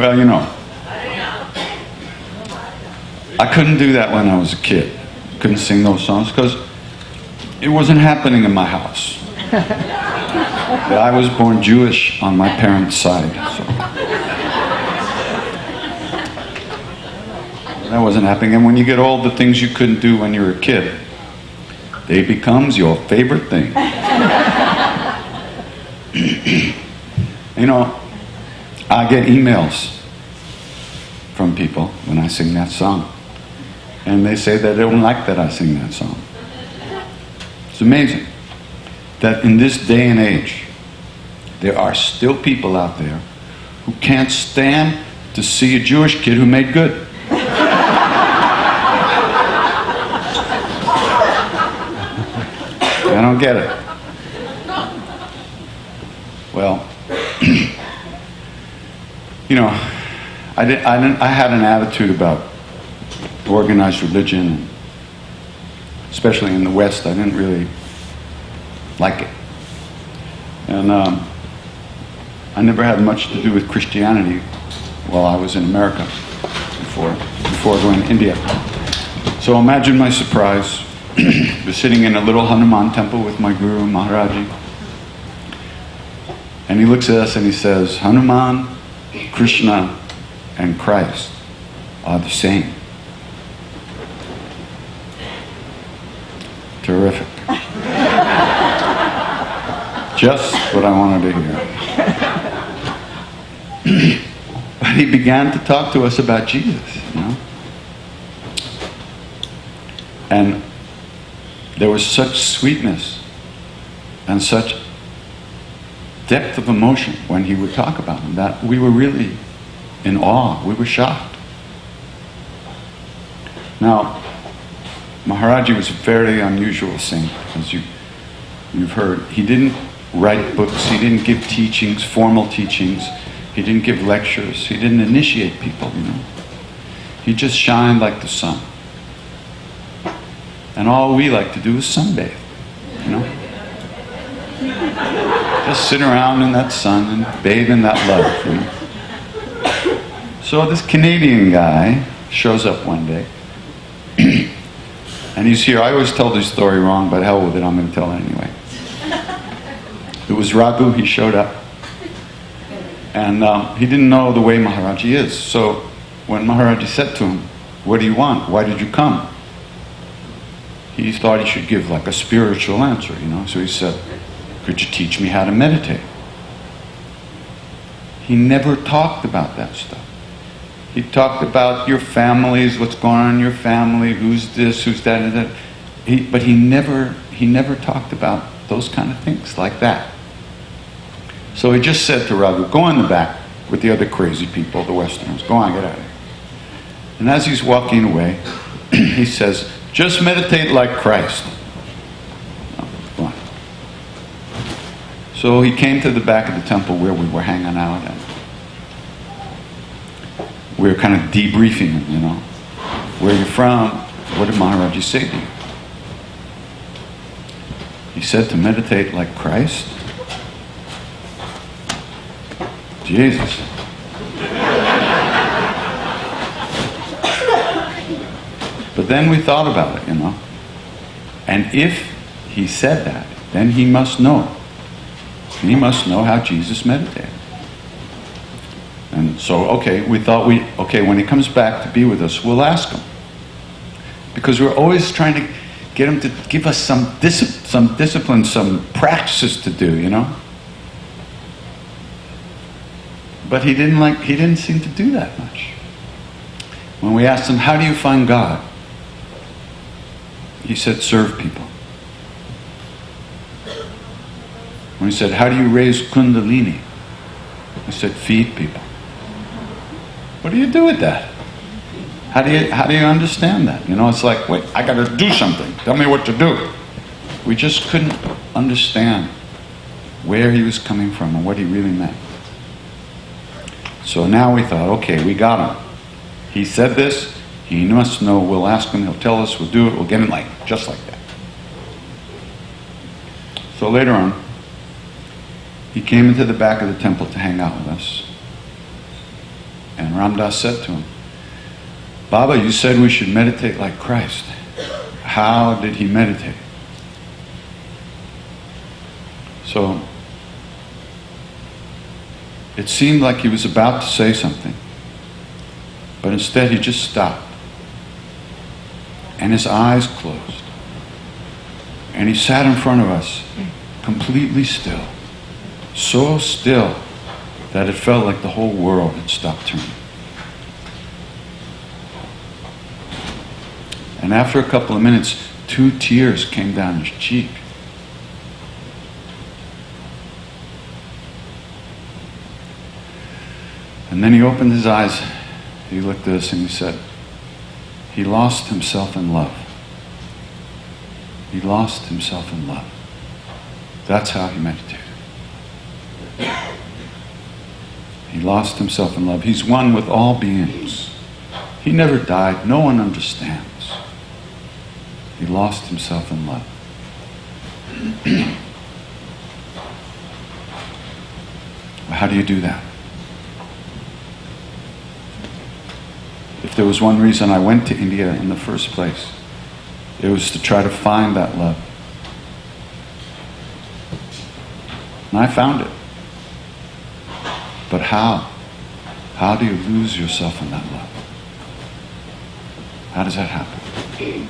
Well, you know, I couldn't do that when I was a kid. Couldn't sing those songs because it wasn't happening in my house. I was born Jewish on my parents' side, so that wasn't happening. And when you get old, the things you couldn't do when you were a kid, they becomes your favorite thing. You know, I get emails from people when I sing that song. And they say that they don't like that I sing that song. It's amazing that in this day and age, there are still people out there who can't stand to see a Jewish kid who made good. I don't get it. Well, you know, I had an attitude about organized religion, especially in the West. I didn't really like it. And I never had much to do with Christianity while I was in America before going to India. So imagine my surprise. I was sitting in a little Hanuman temple with my guru, Maharaj-ji. And he looks at us and he says, Hanuman, Krishna, and Christ are the same. Terrific. Just what I wanted to hear. But he began to talk to us about Jesus, you know. And there was such sweetness and such depth of emotion when he would talk about him that we were really in awe. We were shocked. Now, Maharaj-ji was a very unusual saint, as you've heard. He didn't write books. He didn't give teachings, formal teachings. He didn't give lectures. He didn't initiate people, you know. He just shined like the sun. And all we like to do is sunbathe, you know. Just sit around in that sun and bathe in that love, you know. So this Canadian guy shows up one day. And he's here. I always tell this story wrong, but hell with it, I'm going to tell it anyway. It was Raghu. He showed up. And he didn't know the way Maharaj-ji is. So when Maharaj-ji said to him, what do you want? Why did you come? He thought he should give like a spiritual answer, you know. So he said, could you teach me how to meditate? He never talked about that stuff. He talked about your families, what's going on in your family, who's this, who's that, and that. But he never talked about those kind of things like that. So he just said to Raghu, go in the back with the other crazy people, the Westerners. Go on, get out of here. And as he's walking away, he says, just meditate like Christ. No, go on. So he came to the back of the temple where we were hanging out, and we were kind of debriefing him, you know. Where are you from? What did Maharaj-ji say to you? He said to meditate like Christ. Jesus. But then we thought about it, you know. And if he said that, then he must know. He must know how Jesus meditated. And so, okay, we thought when he comes back to be with us, we'll ask him. Because we're always trying to get him to give us some discipline, some practices to do, you know. But he didn't seem to do that much. When we asked him, how do you find God? He said, serve people. When he said, how do you raise Kundalini? He said, feed people. What do you do with that? How do you understand that? You know, it's like, wait, I got to do something. Tell me what to do. We just couldn't understand where he was coming from and what he really meant. So now we thought, okay, we got him. He said this. He must know. We'll ask him. He'll tell us. We'll do it. We'll get him just like that. So later on, he came into the back of the temple to hang out with us. And Ram Dass said to him, Baba, you said we should meditate like Christ. How did he meditate? So, it seemed like he was about to say something, but instead he just stopped. And his eyes closed. And he sat in front of us, completely still. So still that it felt like the whole world had stopped turning. And after a couple of minutes, 2 tears came down his cheek. And then he opened his eyes, he looked at us and he said, he lost himself in love. He lost himself in love. That's how he meditated. He lost himself in love. He's one with all beings. He never died. No one understands. He lost himself in love. Well, how do you do that? If there was one reason I went to India in the first place, it was to try to find that love. And I found it. But how? How do you lose yourself in that love? How does that happen?